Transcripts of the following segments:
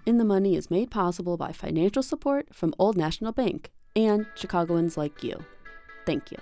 In the Money is made possible by financial support from Old National Bank and Chicagoans like you. Thank you.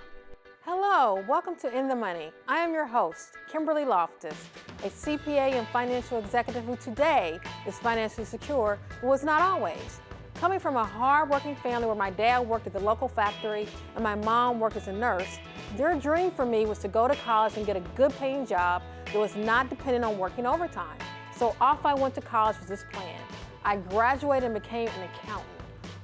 Hello, welcome to In the Money. I am your host, Kimberly Loftus, a CPA and financial executive who today is financially secure, but was not always. Coming from a hard-working family where my dad worked at the local factory and my mom worked as a nurse, their dream for me was to go to college and get a good-paying job that was not dependent on working overtime. So off I went to college with this plan. I graduated and became an accountant.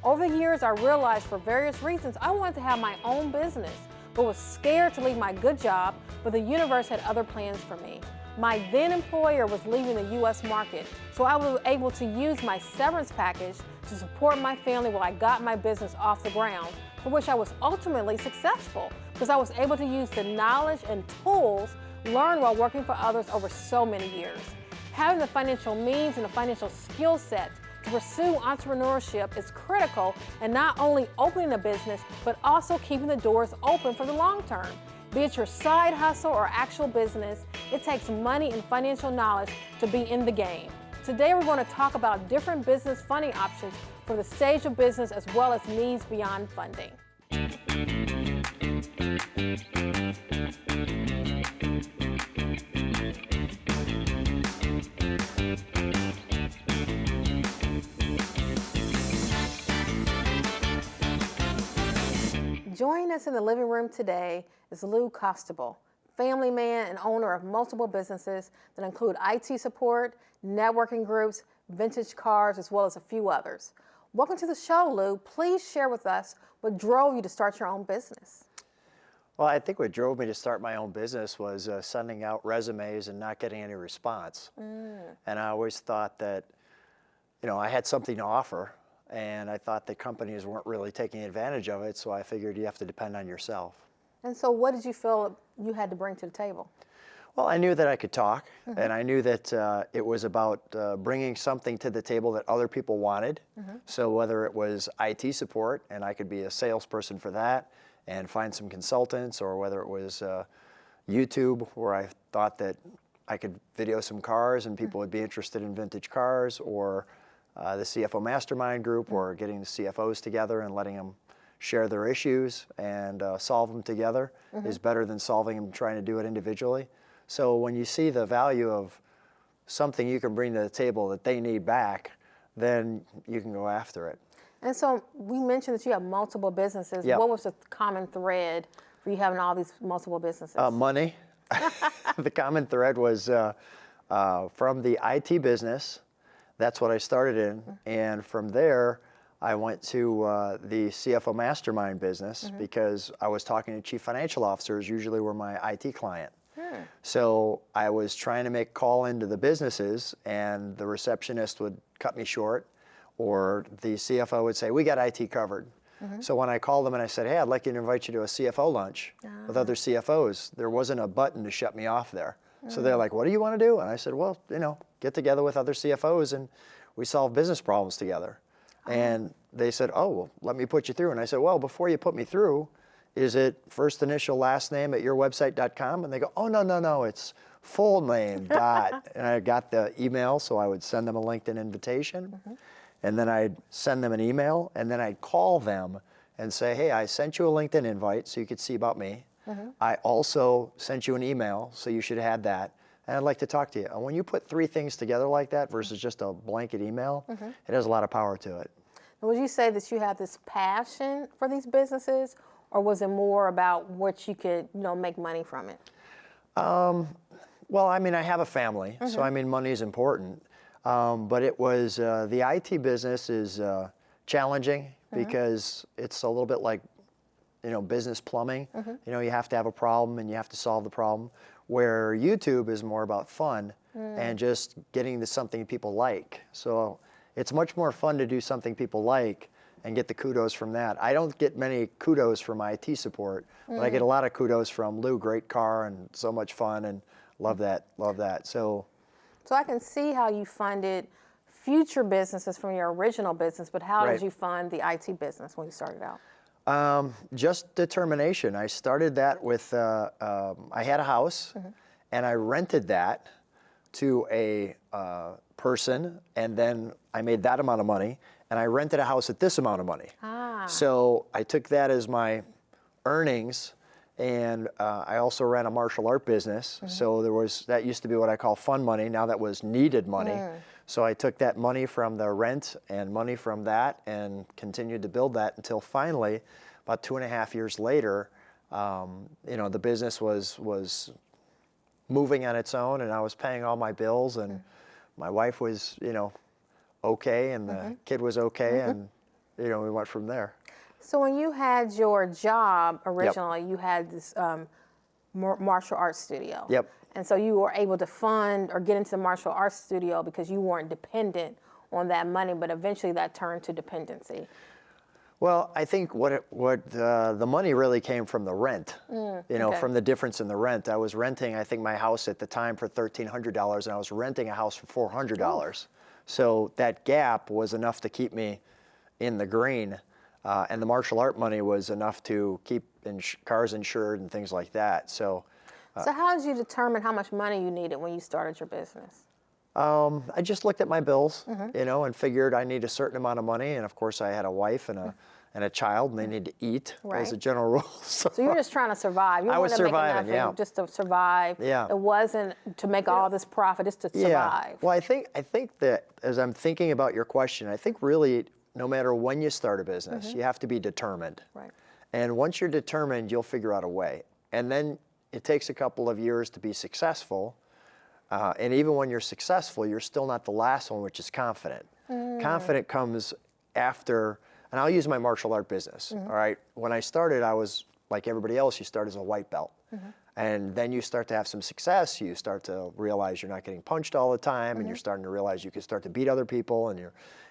Over the years, I realized for various reasons I wanted to have my own business, but was scared to leave my good job, but the universe had other plans for me. My then employer was leaving the U.S. market, so I was able to use my severance package to support my family while I got my business off the ground, for which I was ultimately successful, because I was able to use the knowledge and tools learned while working for others over so many years. Having the financial means and the financial skill set to pursue entrepreneurship is critical in not only opening a business, but also keeping the doors open for the long term. Be it your side hustle or actual business, it takes money and financial knowledge to be in the game. Today we're going to talk about different business funding options for the stage of business as well as needs beyond funding. Joining us in the living room today is Lou Costable, family man and owner of multiple businesses that include IT support, networking groups, vintage cars, as well as a few others. Welcome to the show, Lou. Please share with us what drove you to start your own business. Well, I think what drove me to start my own business was sending out resumes and not getting any response. And I always thought that, I had something to offer. And I thought that companies weren't really taking advantage of it, so I figured you have to depend on yourself. And so what did you feel you had to bring to the table? Well, I knew that I could talk, and I knew that it was about bringing something to the table that other people wanted. So whether it was IT support, and I could be a salesperson for that, and find some consultants, or whether it was YouTube, where I thought that I could video some cars and people would be interested in vintage cars, or the CFO mastermind group, or getting the CFOs together and letting them share their issues and solve them together is better than solving them trying to do it individually. So when you see the value of something you can bring to the table that they need back, then you can go after it. And so we mentioned that you have multiple businesses. Yep. What was the common thread for you having all these multiple businesses? Money. The common thread was from the IT business. That's what I started in, and from there, I went to the CFO mastermind business because I was talking to chief financial officers, usually were my IT client. So I was trying to make call into the businesses, and the receptionist would cut me short, or the CFO would say, "We got IT covered." So when I called them and I said, "Hey, I'd like to invite you to a CFO lunch with other CFOs," there wasn't a button to shut me off there. So they're like, "What do you want to do?" And I said, "Well, get together with other CFOs and we solve business problems together." And they said, "Oh, well, let me put you through." And I said, "Well, before you put me through, is it first initial last name at yourwebsite.com?" And they go, "Oh, no, it's full name dot." And I got the email, so I would send them a LinkedIn invitation. And then I'd send them an email, and then I'd call them and say, "Hey, I sent you a LinkedIn invite so you could see about me. I also sent you an email, so you should have that, and I'd like to talk to you." And when you put three things together like that versus just a blanket email, it has a lot of power to it. And would you say that you have this passion for these businesses, or was it more about what you could, make money from it? Well, I have a family, so money is important. But it was, the IT business is challenging because it's a little bit like, business plumbing. You have to have a problem and you have to solve the problem. Where YouTube is more about fun and just getting to something people like. So it's much more fun to do something people like and get the kudos from that. I don't get many kudos from IT support, but I get a lot of kudos from Lou, great car and so much fun, and love that. So I can see how you funded future businesses from your original business, but how did you fund the IT business when you started out? Just determination. I started that with, I had a house and I rented that to a person, and then I made that amount of money, and I rented a house at this amount of money. So I took that as my earnings, and I also ran a martial art business. So that used to be what I call fun money. Now that was needed money. So I took that money from the rent and money from that and continued to build that until finally, about 2.5 years later, the business was moving on its own, and I was paying all my bills, and my wife was, okay, and the kid was okay, and we went from there. So when you had your job originally, you had this martial arts studio. Yep. And so you were able to fund or get into the martial arts studio because you weren't dependent on that money, but eventually that turned to dependency. Well, I think the money really came from the rent, from the difference in the rent. I was renting, I think, my house at the time for $1,300, and I was renting a house for $400. So that gap was enough to keep me in the green, and the martial art money was enough to keep cars insured and things like that. So how did you determine how much money you needed when you started your business? I just looked at my bills, and figured I need a certain amount of money. And of course, I had a wife and a child, and they need to eat as a general rule. So you were just trying to survive. You I was wanted to surviving, make enough just to survive. Yeah. It wasn't to make all this profit, just to survive. Well, I think that as I'm thinking about your question, I think really no matter when you start a business, you have to be determined. Right. And once you're determined, you'll figure out a way. And then it takes a couple of years to be successful. And even when you're successful, you're still not the last one, which is confident. Confident comes after, and I'll use my martial art business, all right? When I started, I was like everybody else, you start as a white belt. And then you start to have some success, you start to realize you're not getting punched all the time, and you're starting to realize you can start to beat other people, and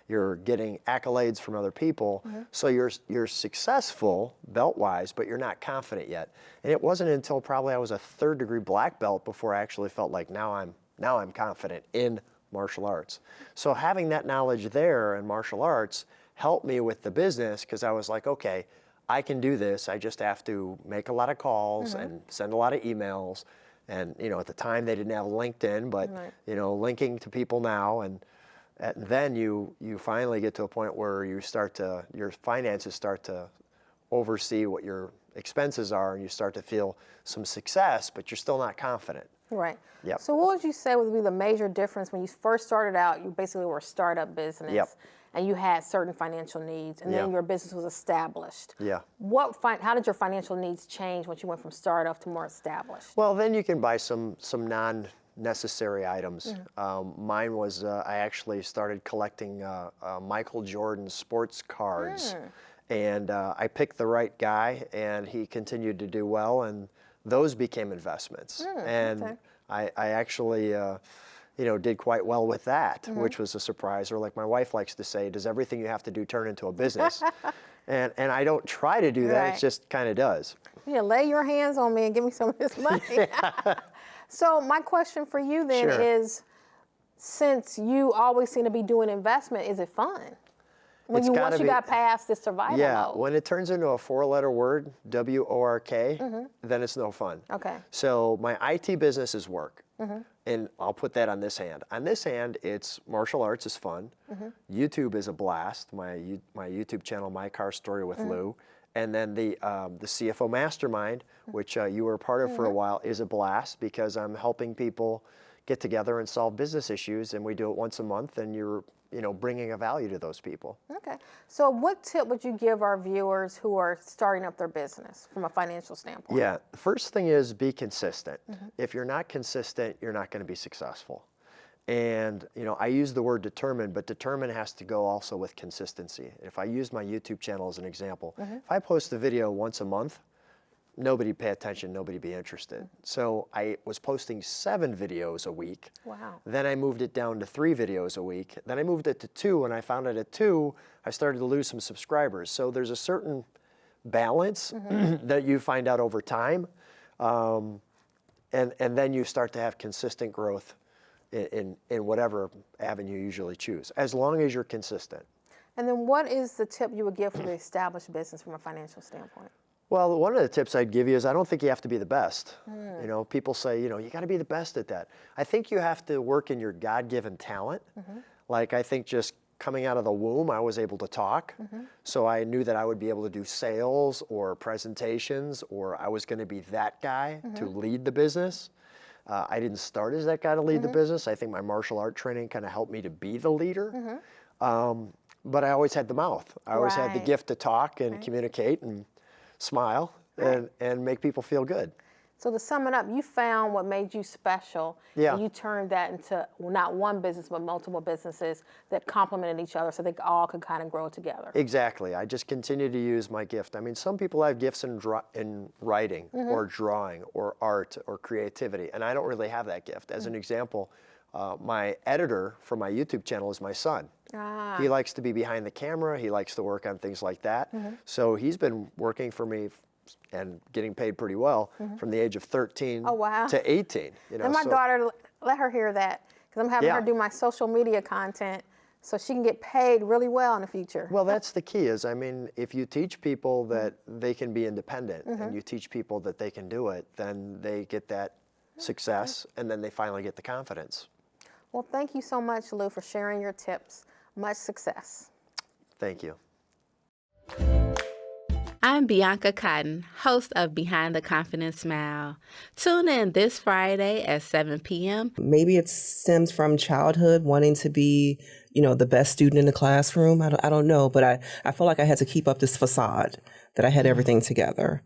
you're getting accolades from other people. So you're successful belt-wise, but you're not confident yet. And it wasn't until probably I was a 3rd degree black belt before I actually felt like now I'm confident in martial arts. So having that knowledge there in martial arts helped me with the business, because I was like, okay, I can do this. I just have to make a lot of calls and send a lot of emails. And at the time they didn't have LinkedIn, but linking to people now, and then you finally get to a point where your finances start to oversee what your expenses are, and you start to feel some success, but you're still not confident. Right. Yep. So what would you say would be the major difference when you first started out? You basically were a startup business, and you had certain financial needs, and then your business was established. Yeah. How did your financial needs change once you went from startup to more established? Well, then you can buy some non-necessary items. Mine was I actually started collecting Michael Jordan sports cards, and I picked the right guy, and he continued to do well, and those became investments. And I actually did quite well with that, which was a surprise. Or like my wife likes to say, does everything you have to do turn into a business? and I don't try to do that, it just kind of does. Yeah, lay your hands on me and give me some of this money. So my question for you then is, since you always seem to be doing investment, is it fun? Once you got past the survival mode. When it turns into a 4-letter word, W-O-R-K, then it's no fun. Okay. So my IT business is work, and I'll put that on this hand. On this hand, it's martial arts is fun. YouTube is a blast. My YouTube channel, My Car Story with Lou, and then the CFO Mastermind, which you were a part of for a while, is a blast because I'm helping people get together and solve business issues, and we do it once a month, and you're bringing a value to those people. Okay. So what tip would you give our viewers who are starting up their business from a financial standpoint? Yeah, the first thing is be consistent. If you're not consistent, you're not going to be successful. And, I use the word determined, but determined has to go also with consistency. If I use my YouTube channel as an example, if I post a video once a month, nobody pay attention, nobody be interested. So I was posting 7 videos a week. Wow. Then I moved it down to 3 videos a week. Then I moved it to 2, and I found out at 2, I started to lose some subscribers. So there's a certain balance that you find out over time. And then you start to have consistent growth in whatever avenue you usually choose, as long as you're consistent. And then what is the tip you would give for the established business from a financial standpoint? Well, one of the tips I'd give you is I don't think you have to be the best. You know, people say, you know, you got to be the best at that. I think you have to work in your God-given talent. Like, I think just coming out of the womb, I was able to talk. So I knew that I would be able to do sales or presentations, or I was going to be that guy to lead the business. I didn't start as that guy to lead the business. I think my martial art training kind of helped me to be the leader. But I always had the mouth. I always had the gift to talk and communicate and smile and make people feel good. So to sum it up, you found what made you special, and you turned that into not one business, but multiple businesses that complemented each other so they all could kind of grow together. Exactly. I just continue to use my gift. I mean, some people have gifts in writing or drawing or art or creativity, and I don't really have that gift. As an example, my editor for my YouTube channel is my son. He likes to be behind the camera. He likes to work on things like that. So he's been working for me and getting paid pretty well from the age of 13 to 18. You know, and my daughter, let her hear that, because I'm having her do my social media content so she can get paid really well in the future. Well, that's the key is, I mean, if you teach people that they can be independent and you teach people that they can do it, then they get that success and then they finally get the confidence. Well, thank you so much, Lou, for sharing your tips. Much success. Thank you. I'm Bianca Cotton, host of Behind the Confident Smile. Tune in this Friday at 7 p.m. Maybe it stems from childhood, wanting to be, you know, the best student in the classroom. I don't know, but I feel like I had to keep up this facade that I had everything together.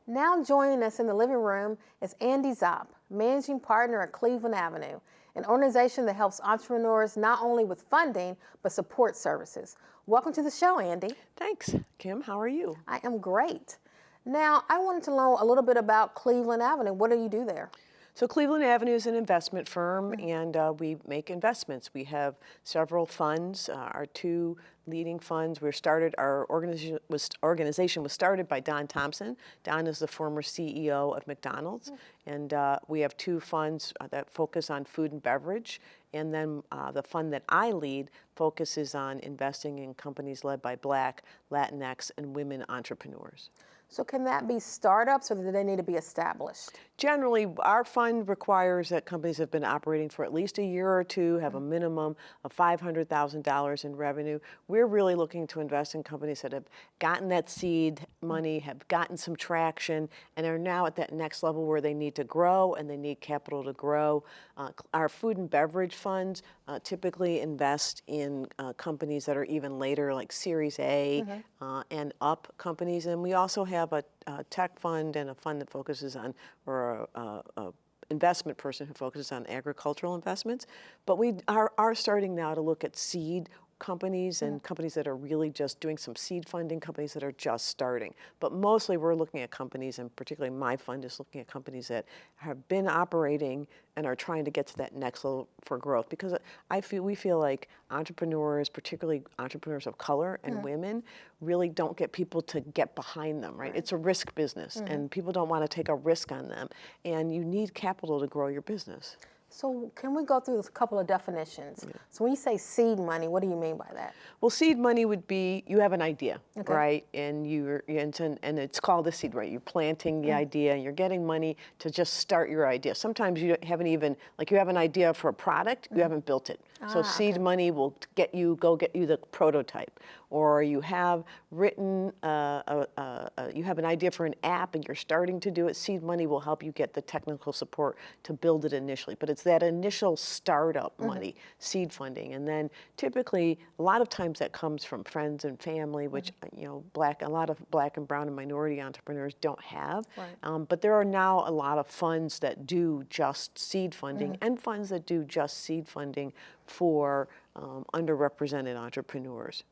Now joining us in the living room is Andy Zopp, Managing Partner at Cleveland Avenue, an organization that helps entrepreneurs not only with funding, but support services. Welcome to the show, Andy. Thanks, Kim. How are you? I am great. Now, I wanted to know a little bit about Cleveland Avenue. What do you do there? So Cleveland Avenue is an investment firm, and we make investments. We have several funds. Our two leading funds. Our organization was started by Don Thompson. Don is the former CEO of McDonald's, and we have two funds that focus on food and beverage. And then the fund that I lead focuses on investing in companies led by Black, Latinx, and women entrepreneurs. So can that be startups, or do they need to be established? Generally, our fund requires that companies have been operating for at least a year or two, have a minimum of $500,000 in revenue. We're really looking to invest in companies that have gotten that seed money, have gotten some traction, and are now at that next level where they need to grow and they need capital to grow. Our food and beverage funds typically invest in companies that are even later, like Series A and up companies. And we also have a tech fund and a fund that focuses on, or a investment person who focuses on agricultural investments. But we are starting now to look at seed companies and companies that are really just doing some seed funding, companies that are just starting. But mostly we're looking at companies, and particularly my fund is looking at companies that have been operating and are trying to get to that next level for growth. Because we feel like entrepreneurs, particularly entrepreneurs of color and women, really don't get people to get behind them, right? It's a risk business, and people don't want to take a risk on them. And you need capital to grow your business. So can we go through a couple of definitions? So when you say seed money, what do you mean by that? Well, seed money would be, you have an idea, right? And and it's called a seed, right? You're planting the idea, and you're getting money to just start your idea. Sometimes you haven't even, like you have an idea for a product, you haven't built it. So seed money will get you the prototype. Or you have written, you have an idea for an app and you're starting to do it. Seed money will help you get the technical support to build it initially. But it's that initial startup money, seed funding. And then typically, a lot of times that comes from friends and family, which a lot of Black and brown and minority entrepreneurs don't have. But there are now a lot of funds that do just seed funding and funds that do just seed funding for underrepresented entrepreneurs.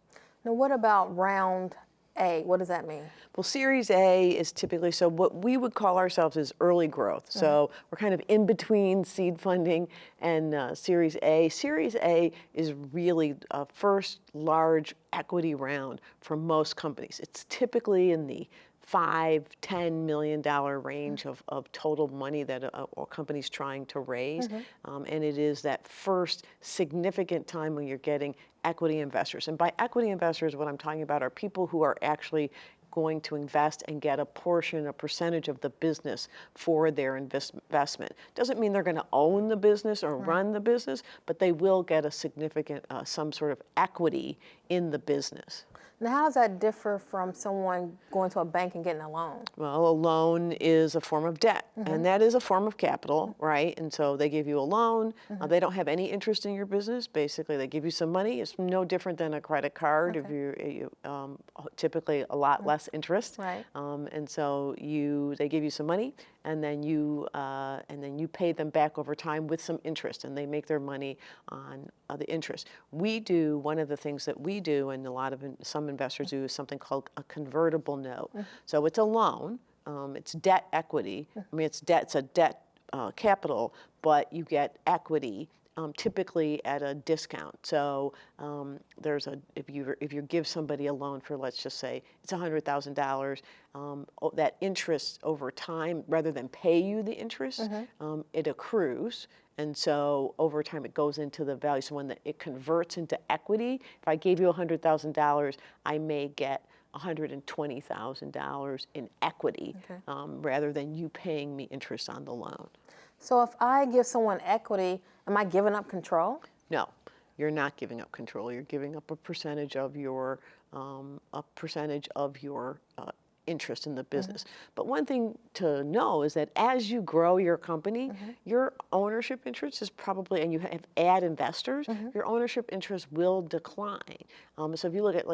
Now, what about round A? What does that mean? Well, Series A is typically, so what we would call ourselves is early growth. So we're kind of in between seed funding and Series A. Series A is really a first large equity round for most companies. It's typically in the $5-10 million range of total money that a company's trying to raise. And it is that first significant time when you're getting equity investors. And by equity investors, what I'm talking about are people who are actually going to invest and get a percentage of the business for their investment. Doesn't mean they're going to own the business or run the business, but they will get a significant, some sort of equity in the business. Now, how does that differ from someone going to a bank and getting a loan? Well, a loan is a form of debt, and that is a form of capital, right? And so they give you a loan. They don't have any interest in your business. Basically, they give you some money. It's no different than a credit card. If you typically a lot less interest, Right. And so they give you some money, and then you pay them back over time with some interest, and they make their money on the interest. One of the things that we do, and some investors do, is something called a convertible note. So it's a loan, it's debt equity. I mean, it's a debt capital, but you get equity. Typically at a discount. So if you give somebody a loan for, let's just say it's $100,000, that interest over time, rather than pay you the interest, it accrues. And so over time it goes into the value. So when it converts into equity, if I gave you $100,000, I may get $120,000 in equity, rather than you paying me interest on the loan. So if I give someone equity, am I giving up control? No, you're not giving up control. You're giving up a percentage of your interest in the business. But one thing to know is that as you grow your company, your ownership interest is probably, and you add investors, your ownership interest will decline. So if you look at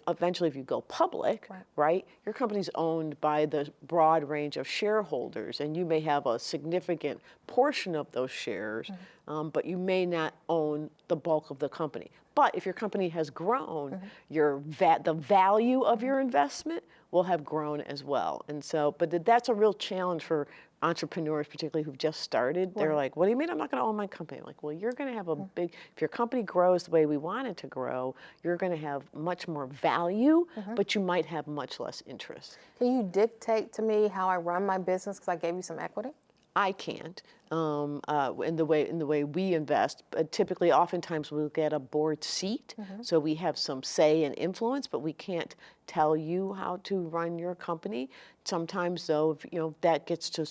eventually if you go public, right, your company's owned by the broad range of shareholders, and you may have a significant portion of those shares, but you may not own the bulk of the company. But if your company has grown, the value of your investment will have grown as well. And so, but that's a real challenge for entrepreneurs, particularly who've just started. They're like, what do you mean I'm not going to own my company? I'm like, well, you're going to have if your company grows the way we want it to grow, you're going to have much more value, but you might have much less interest. Can you dictate to me how I run my business because I gave you some equity? I can't. In the way we invest, but typically, oftentimes we'll get a board seat, so we have some say and influence, but we can't tell you how to run your company. Sometimes, though, if, that gets to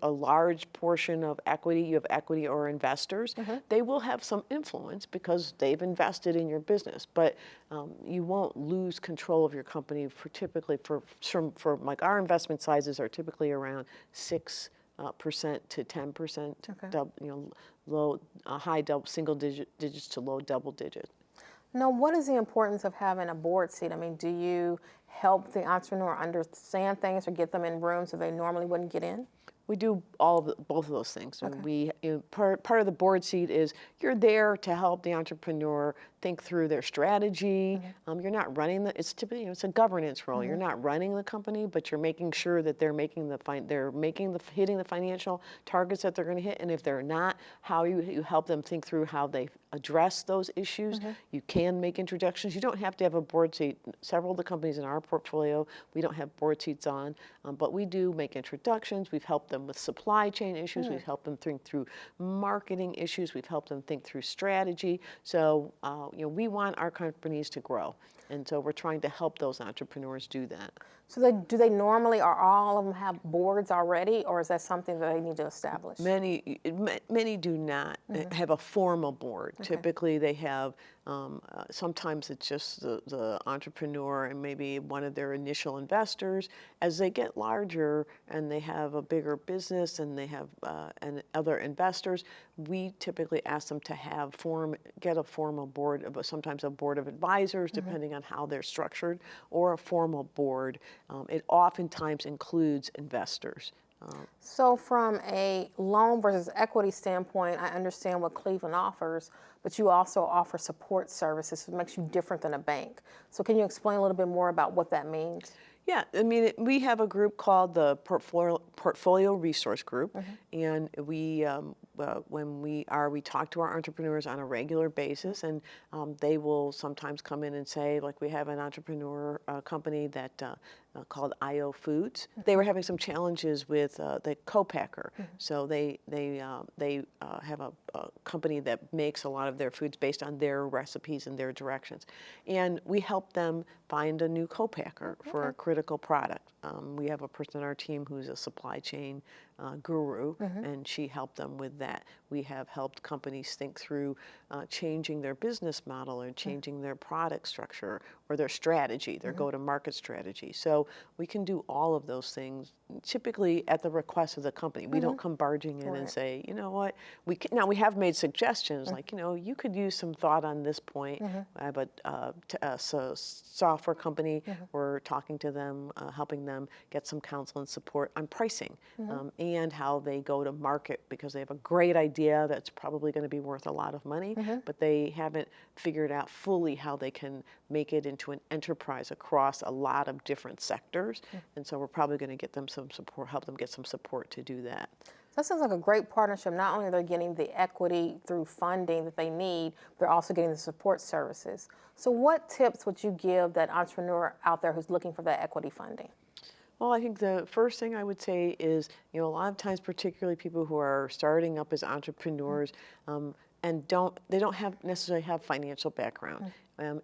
a large portion of equity, you have equity or investors, they will have some influence because they've invested in your business. But you won't lose control of your company typically for like our investment sizes are typically around 6% to 10%, high single digits to low double digits. Now, what is the importance of having a board seat? I mean, do you help the entrepreneur understand things or get them in rooms that they normally wouldn't get in? We do both of those things. Okay. Part of the board seat is you're there to help the entrepreneur think through their strategy. You're not running it's typically it's a governance role. You're not running the company, but you're making sure that they're hitting the financial targets that they're going to hit. And if they're not, how you help them think through how they address those issues. You can make introductions. You don't have to have a board seat. Several of the companies in our portfolio we don't have board seats on, but we do make introductions. We've helped them with supply chain issues. We've helped them think through marketing issues. We've helped them think through strategy. So we want our companies to grow, and so we're trying to help those entrepreneurs do that. So do they normally, or all of them have boards already, or is that something that they need to establish? Many do not have a formal board. Okay. Typically they have, sometimes it's just the entrepreneur and maybe one of their initial investors. As they get larger and they have a bigger business and they have and other investors, we typically ask them to get a formal board, sometimes a board of advisors, depending on how they're structured, or a formal board. It oftentimes includes investors. So from a loan versus equity standpoint, I understand what Cleveland offers, but you also offer support services, so it makes you different than a bank. So can you explain a little bit more about what that means? Yeah, I mean, we have a group called the Portfolio Resource Group, and we when we talk to our entrepreneurs on a regular basis, and they will sometimes come in and say, like, we have an entrepreneur company that called IO Foods. They were having some challenges with the co-packer. So they have a company that makes a lot of their foods based on their recipes and their directions. And we help them find a new co-packer for a critical product. We have a person on our team who's a supply chain guru, and she helped them with that. We have helped companies think through changing their business model or changing their product structure or their strategy, their go-to-market strategy. So we can do all of those things, typically at the request of the company. We don't come barging in and say, you know what, now we have made suggestions, like, you know, you could use some thought on this point. I have a software company. We're talking to them, helping them get some counsel and support on pricing and how they go to market, because they have a great idea that's probably going to be worth a lot of money, but they haven't figured out fully how they can make it into an enterprise across a lot of different sectors. And so we're probably going to get them some support, help them get some support to do that. That sounds like a great partnership. Not only are they getting the equity through funding that they need, they're also getting the support services. So what tips would you give that entrepreneur out there who's looking for that equity funding? Well, I think the first thing I would say is, you know, a lot of times, particularly people who are starting up as entrepreneurs, and they don't necessarily have financial background.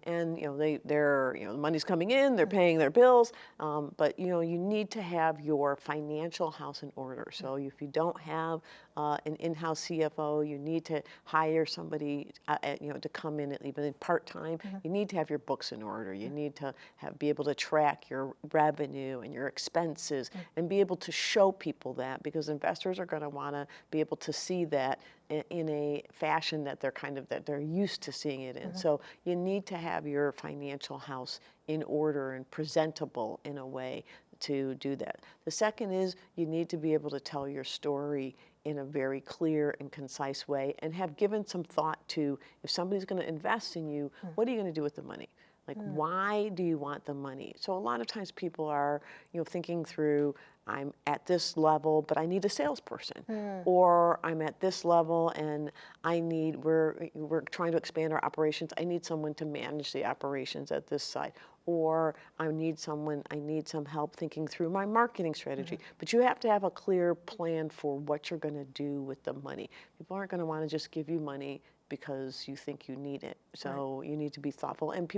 And you know, they're the money's coming in, they're paying their bills, but you know, you need to have your financial house in order. So if you don't have an in-house CFO, you need to hire somebody to come in, even in part-time. You need to have your books in order. You need to be able to track your revenue and your expenses and be able to show people that, because investors are going to want to be able to see that in a fashion that they're used to seeing it in. So you need to have your financial house in order and presentable in a way to do that. The second is you need to be able to tell your story in a very clear and concise way, and have given some thought to, if somebody's going to invest in you, what are you going to do with the money? Like, why do you want the money? So a lot of times people are, thinking through, I'm at this level, but I need a salesperson. Or I'm at this level and we're trying to expand our operations. I need someone to manage the operations at this site. Or I need some help thinking through my marketing strategy. But you have to have a clear plan for what you're going to do with the money. People aren't going to want to just give you money because you think you need it. So you need to be thoughtful. And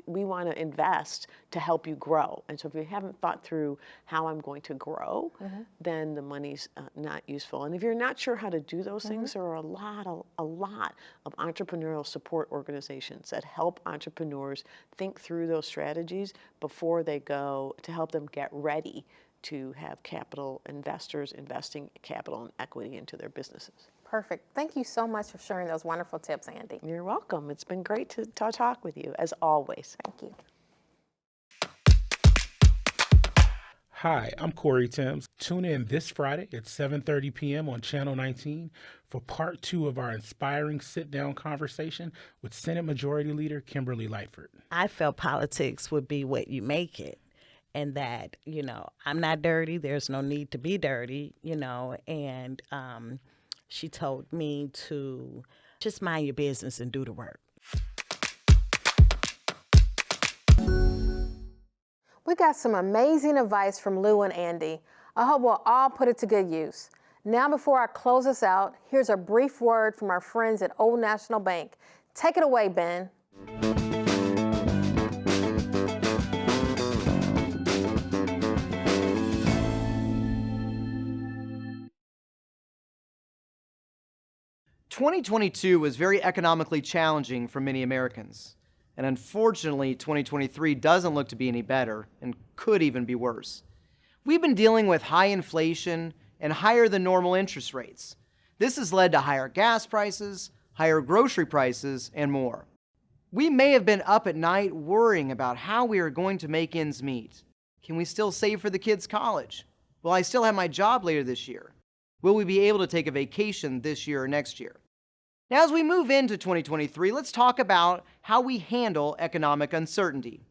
we want to invest to help you grow. And so if you haven't thought through how I'm going to grow, then the money's not useful. And if you're not sure how to do those things, there are a lot of entrepreneurial support organizations that help entrepreneurs think through those strategies before they go, to help them get ready to have investors investing capital and equity into their businesses. Perfect. Thank you so much for sharing those wonderful tips, Andy. You're welcome. It's been great to talk with you, as always. Thank you. Hi, I'm Corey Timms. Tune in this Friday at 7:30 p.m. on Channel 19 for part 2 of our inspiring sit-down conversation with Senate Majority Leader Kimberly Lightford. I felt politics would be what you make it. And that, I'm not dirty. There's no need to be dirty, and she told me to just mind your business and do the work. We got some amazing advice from Lou and Andy. I hope we'll all put it to good use. Now, before I close us out, here's a brief word from our friends at Old National Bank. Take it away, Ben. "2022 was very economically challenging for many Americans, and unfortunately 2023 doesn't look to be any better and could even be worse. We've been dealing with high inflation and higher than normal interest rates. This has led to higher gas prices, higher grocery prices, and more. We may have been up at night worrying about how we are going to make ends meet. Can we still save for the kids' college? Will I still have my job later this year? Will we be able to take a vacation this year or next year? Now, as we move into 2023, let's talk about how we handle economic uncertainty.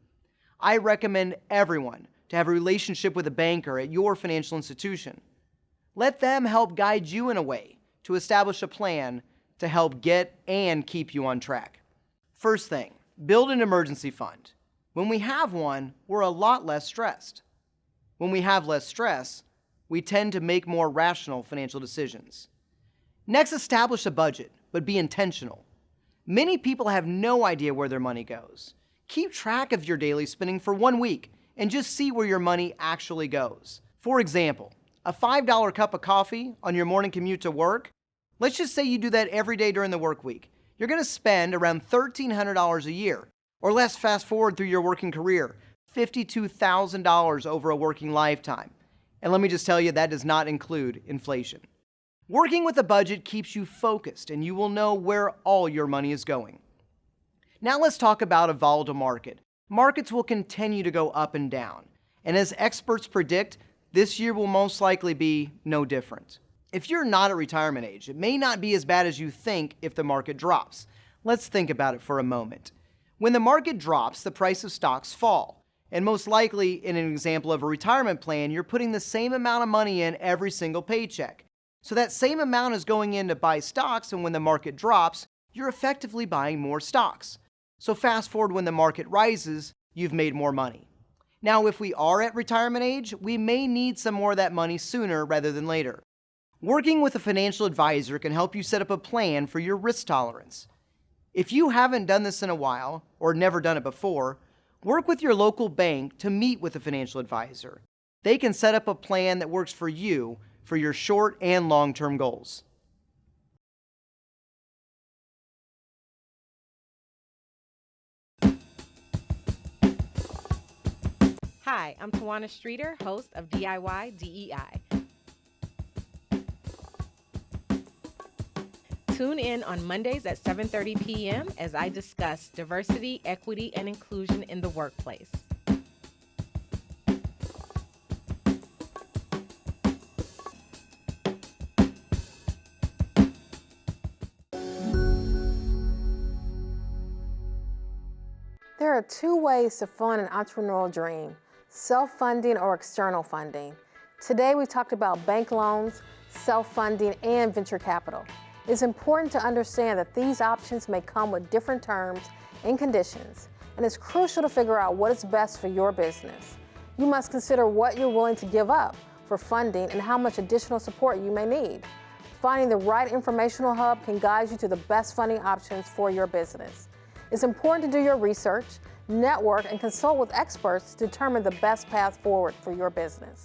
I recommend everyone to have a relationship with a banker at your financial institution. Let them help guide you in a way to establish a plan to help get and keep you on track. First thing, build an emergency fund. When we have one, we're a lot less stressed. When we have less stress, we tend to make more rational financial decisions. Next, establish a budget, but be intentional. Many people have no idea where their money goes. Keep track of your daily spending for 1 week and just see where your money actually goes. For example, a $5 cup of coffee on your morning commute to work, let's just say you do that every day during the work week. You're going to spend around $1,300 a year. Or let's fast forward through your working career, $52,000 over a working lifetime. And let me just tell you, that does not include inflation. Working with a budget keeps you focused and you will know where all your money is going. Now let's talk about a volatile market. Markets will continue to go up and down. And as experts predict, this year will most likely be no different. If you're not at retirement age, it may not be as bad as you think if the market drops. Let's think about it for a moment. When the market drops, the price of stocks fall. And most likely, in an example of a retirement plan, you're putting the same amount of money in every single paycheck. So that same amount is going in to buy stocks, and when the market drops, you're effectively buying more stocks. So fast forward when the market rises, you've made more money. Now, if we are at retirement age, we may need some more of that money sooner rather than later. Working with a financial advisor can help you set up a plan for your risk tolerance. If you haven't done this in a while, or never done it before, work with your local bank to meet with a financial advisor. They can set up a plan that works for you for your short and long-term goals. Hi, I'm Tawana Streeter, host of DIY DEI. Tune in on Mondays at 7:30 p.m. as I discuss diversity, equity, and inclusion in the workplace. There are two ways to fund an entrepreneurial dream: self-funding or external funding. Today we talked about bank loans, self-funding, and venture capital. It's important to understand that these options may come with different terms and conditions, and it's crucial to figure out what is best for your business. You must consider what you're willing to give up for funding and how much additional support you may need. Finding the right informational hub can guide you to the best funding options for your business. It's important to do your research, network, and consult with experts to determine the best path forward for your business.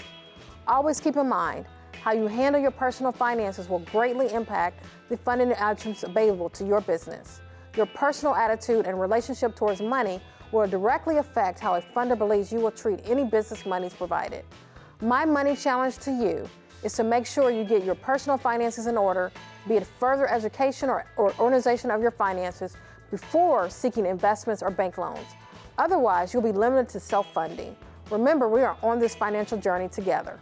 Always keep in mind, how you handle your personal finances will greatly impact the funding options available to your business. Your personal attitude and relationship towards money will directly affect how a funder believes you will treat any business monies provided. My money challenge to you is to make sure you get your personal finances in order, be it further education or organization of your finances, before seeking investments or bank loans. Otherwise, you'll be limited to self-funding. Remember, we are on this financial journey together.